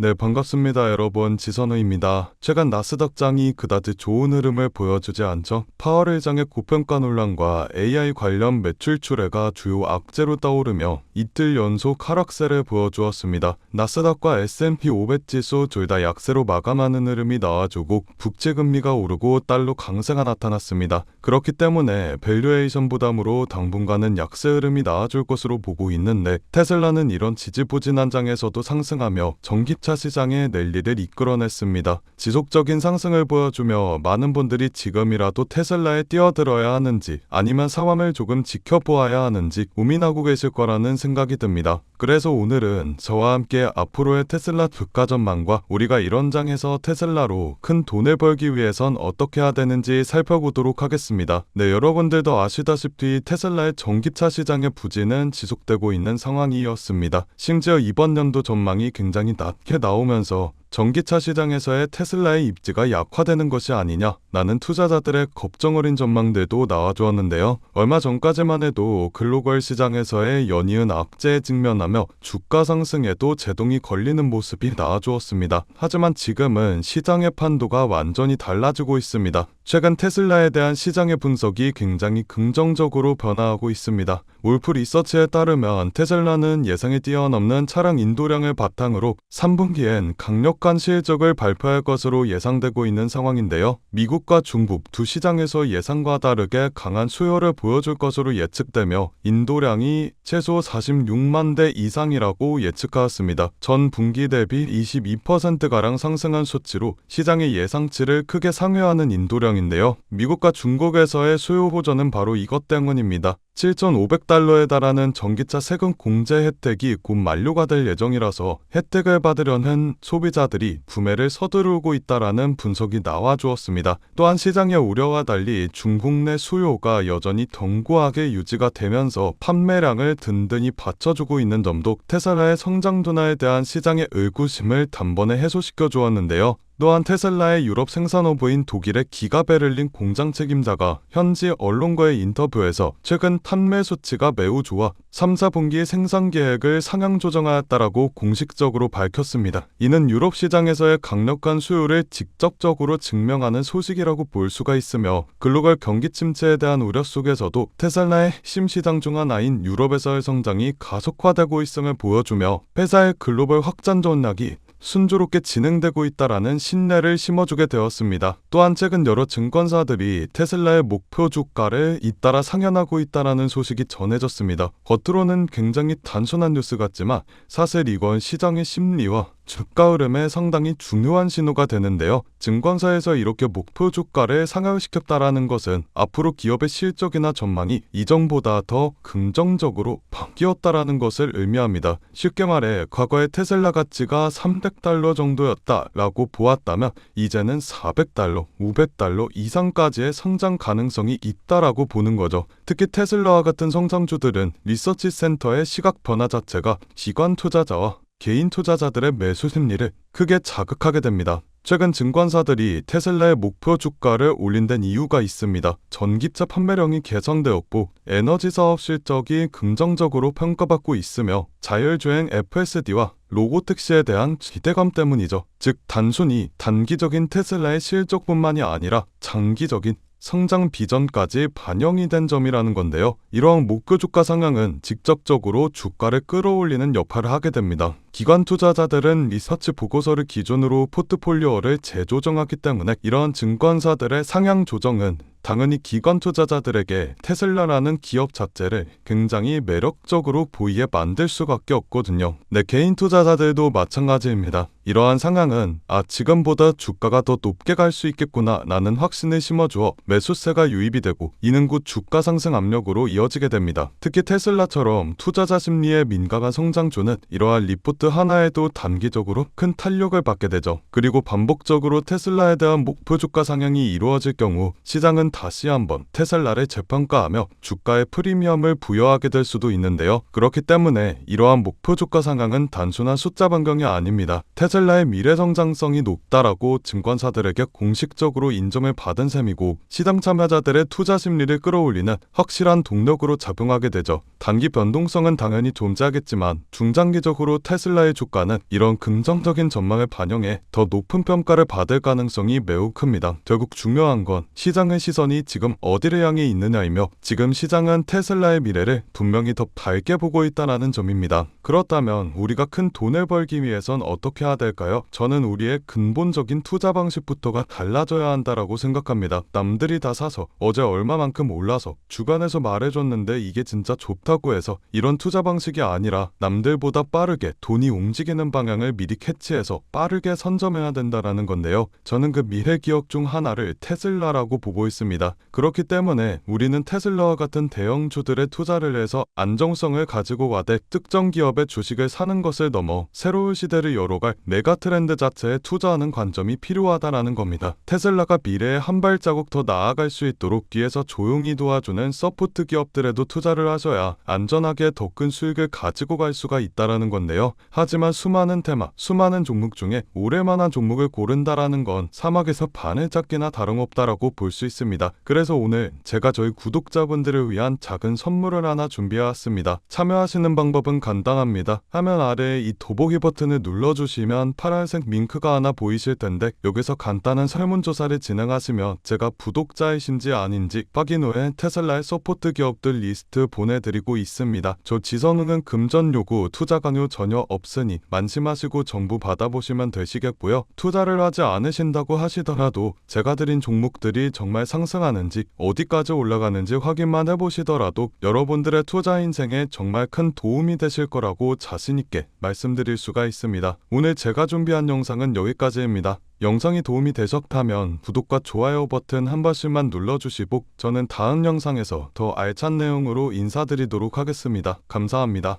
네, 반갑습니다. 여러분. 지선우입니다. 최근 나스닥장이 그다지 좋은 흐름을 보여주지 않죠. 파월 의장의 고평가 논란과 AI 관련 매출 추례가 주요 악재로 떠오르며 이틀 연속 하락세를 보여주었습니다. 나스닥과 S&P 500 지수 둘 다 약세로 마감하는 흐름이 나와주고 국채금리가 오르고 달러 강세가 나타났습니다. 그렇기 때문에 밸류에이션 부담으로 당분간은 약세 흐름이 나와줄 것으로 보고 있는데, 테슬라는 이런 지지부진한 장에서도 상승하며 전기차 시장의 랠리를 이끌어냈습니다. 지속적인 상승을 보여주며 많은 분들이 지금이라도 테슬라에 뛰어들어야 하는지 아니면 상황을 조금 지켜보아야 하는지 고민하고 계실 거라는 생각이 듭니다. 그래서 오늘은 저와 함께 앞으로의 테슬라 주가 전망과 우리가 이런 장에서 테슬라로 큰 돈을 벌기 위해선 어떻게 해야 되는지 살펴보도록 하겠습니다. 네, 여러분들도 아시다시피 테슬라의 전기차 시장의 부진은 지속되고 있는 상황이었습니다. 심지어 이번 연도 전망이 굉장히 낮게 나오면서 전기차 시장에서의 테슬라의 입지가 약화되는 것이 아니냐라는 투자자들의 걱정 어린 전망들도 나와주었는데요. 얼마 전까지만 해도 글로벌 시장에서의 연이은 악재에 직면하며 주가 상승에도 제동이 걸리는 모습이 나와주었습니다. 하지만 지금은 시장의 판도가 완전히 달라지고 있습니다. 최근 테슬라에 대한 시장의 분석이 굉장히 긍정적으로 변화하고 있습니다. 울프 리서치에 따르면 테슬라는 예상이 뛰어넘는 차량 인도량을 바탕으로 3분기엔 강력한 실적을 발표할 것으로 예상되고 있는 상황인데요. 미국과 중국 두 시장에서 예상과 다르게 강한 수요를 보여줄 것으로 예측되며 인도량이 최소 46만 대 이상이라고 예측하였습니다. 전 분기 대비 22%가량 상승한 수치로 시장의 예상치를 크게 상회하는 인도량인데요. 미국과 중국에서의 수요 호전은 바로 이것 때문입니다. 7,500달러에 달하는 전기차 세금 공제 혜택이 곧 만료가 될 예정이라서 혜택을 받으려는 소비자들이 구매를 서두르고 있다라는 분석이 나와주었습니다. 또한 시장의 우려와 달리 중국 내 수요가 여전히 견고하게 유지가 되면서 판매량을 든든히 받쳐주고 있는 점도 테슬라의 성장 둔화에 대한 시장의 의구심을 단번에 해소시켜 주었는데요. 또한 테슬라의 유럽 생산허브인 독일의 기가 베를린 공장 책임자가 현지 언론과의 인터뷰에서 최근 판매 수치가 매우 좋아 3, 4분기 생산 계획을 상향 조정하였다라고 공식적으로 밝혔습니다. 이는 유럽 시장에서의 강력한 수요를 직접적으로 증명하는 소식이라고 볼 수가 있으며, 글로벌 경기 침체에 대한 우려 속에서도 테슬라의 핵심 시장 중 하나인 유럽에서의 성장이 가속화되고 있음을 보여주며 회사의 글로벌 확장 전략이 순조롭게 진행되고 있다라는 신뢰를 심어주게 되었습니다. 또한 최근 여러 증권사들이 테슬라의 목표 주가를 잇따라 상향하고 있다라는 소식이 전해졌습니다. 겉으로는 굉장히 단순한 뉴스 같지만 사실 이건 시장의 심리와 주가 흐름에 상당히 중요한 신호가 되는데요. 증권사에서 이렇게 목표 주가를 상향시켰다라는 것은 앞으로 기업의 실적이나 전망이 이전보다 더 긍정적으로 바뀌었다라는 것을 의미합니다. 쉽게 말해 과거에 테슬라 가치가 300달러 정도였다라고 보았다면 이제는 400달러, 500달러 이상까지의 성장 가능성이 있다라고 보는 거죠. 특히 테슬라와 같은 성장주들은 리서치 센터의 시각 변화 자체가 기관 투자자와 개인 투자자들의 매수 심리를 크게 자극하게 됩니다. 최근 증권사들이 테슬라의 목표 주가를 올린 데는 이유가 있습니다. 전기차 판매량이 개선되었고 에너지 사업 실적이 긍정적으로 평가받고 있으며 자율주행 FSD와 로보택시에 대한 기대감 때문이죠. 즉 단순히 단기적인 테슬라의 실적뿐만이 아니라 장기적인 성장 비전까지 반영이 된 점이라는 건데요. 이러한 목표 주가 상향은 직접적으로 주가를 끌어올리는 역할을 하게 됩니다. 기관 투자자들은 리서치 보고서를 기준으로 포트폴리오를 재조정하기 때문에 이러한 증권사들의 상향 조정은 당연히 기관 투자자들에게 테슬라라는 기업 자체를 굉장히 매력적으로 보이게 만들 수밖에 없거든요. 네, 개인 투자자들도 마찬가지입니다. 이러한 상향은 지금보다 주가가 더 높게 갈 수 있겠구나 라는 확신을 심어주어 매수세가 유입이 되고 이는 곧 주가 상승 압력으로 이어지게 됩니다. 특히 테슬라처럼 투자자 심리에 민감한 성장주는 이러한 리포트 하나에도 단기적으로 큰 탄력을 받게 되죠. 그리고 반복적으로 테슬라에 대한 목표 주가 상향이 이루어질 경우 시장은 다시 한번 테슬라를 재평가하며 주가의 프리미엄을 부여하게 될 수도 있는데요. 그렇기 때문에 이러한 목표 주가 상향은 단순한 숫자 변경이 아닙니다. 테슬라의 미래 성장성이 높다라고 증권사들에게 공식적으로 인정을 받은 셈이고 시장 참여자들의 투자 심리를 끌어올리는 확실한 동력으로 작용하게 되죠. 단기 변동성은 당연히 존재하겠지만 중장기적으로 테슬라 테슬라의 주가는 이런 긍정적인 전망을 반영해 더 높은 평가를 받을 가능성이 매우 큽니다. 결국 중요한 건 시장의 시선이 지금 어디를 향해 있느냐이며 지금 시장은 테슬라의 미래를 분명히 더 밝게 보고 있다는 점입니다. 그렇다면 우리가 큰 돈을 벌기 위해선 어떻게 해야 될까요? 저는 우리의 근본적인 투자 방식부터가 달라져야 한다라고 생각합니다. 남들이 다 사서 어제 얼마만큼 올라서 주변에서 말해줬는데 이게 진짜 좋다고 해서 이런 투자 방식이 아니라 남들보다 빠르게 돈이 움직이는 방향을 미리 캐치해서 빠르게 선점해야 된다라는 건데요. 저는 그 미래 기업 중 하나를 테슬라라고 보고 있습니다. 그렇기 때문에 우리는 테슬라와 같은 대형주들에 투자를 해서 안정성을 가지고 가되 특정 기업의 주식을 사는 것을 넘어 새로운 시대를 열어갈 메가 트렌드 자체에 투자하는 관점이 필요하다라는 겁니다. 테슬라가 미래에 한 발자국 더 나아갈 수 있도록 뒤에서 조용히 도와주는 서포트 기업들에도 투자를 하셔야 안전하게 더 큰 수익을 가지고 갈 수가 있다라는 건데요. 하지만 수많은 테마, 수많은 종목 중에 오를만한 종목을 고른다라는 건 사막에서 바늘 찾기나 다름없다라고 볼 수 있습니다. 그래서 오늘 제가 저희 구독자분들을 위한 작은 선물을 하나 준비해왔습니다. 참여하시는 방법은 간단합니다. 화면 아래에 이 더보기 버튼을 눌러주시면 파란색 링크가 하나 보이실 텐데 여기서 간단한 설문조사를 진행하시면 제가 구독자이신지 아닌지 확인 후에 테슬라의 서포트 기업들 리스트 보내드리고 있습니다. 저 지선우는 금전 요구, 투자 강요 전혀 없으니 만심하시고 정보 받아보시면 되시겠고요. 투자를 하지 않으신다고 하시더라도 제가 드린 종목들이 정말 상승하는지 어디까지 올라가는지 확인만 해보시더라도 여러분들의 투자 인생에 정말 큰 도움이 되실 거라고 자신있게 말씀드릴 수가 있습니다. 오늘 제가 준비한 영상은 여기까지입니다. 영상이 도움이 되셨다면 구독과 좋아요 버튼 한 번씩만 눌러주시고 저는 다음 영상에서 더 알찬 내용으로 인사드리도록 하겠습니다. 감사합니다.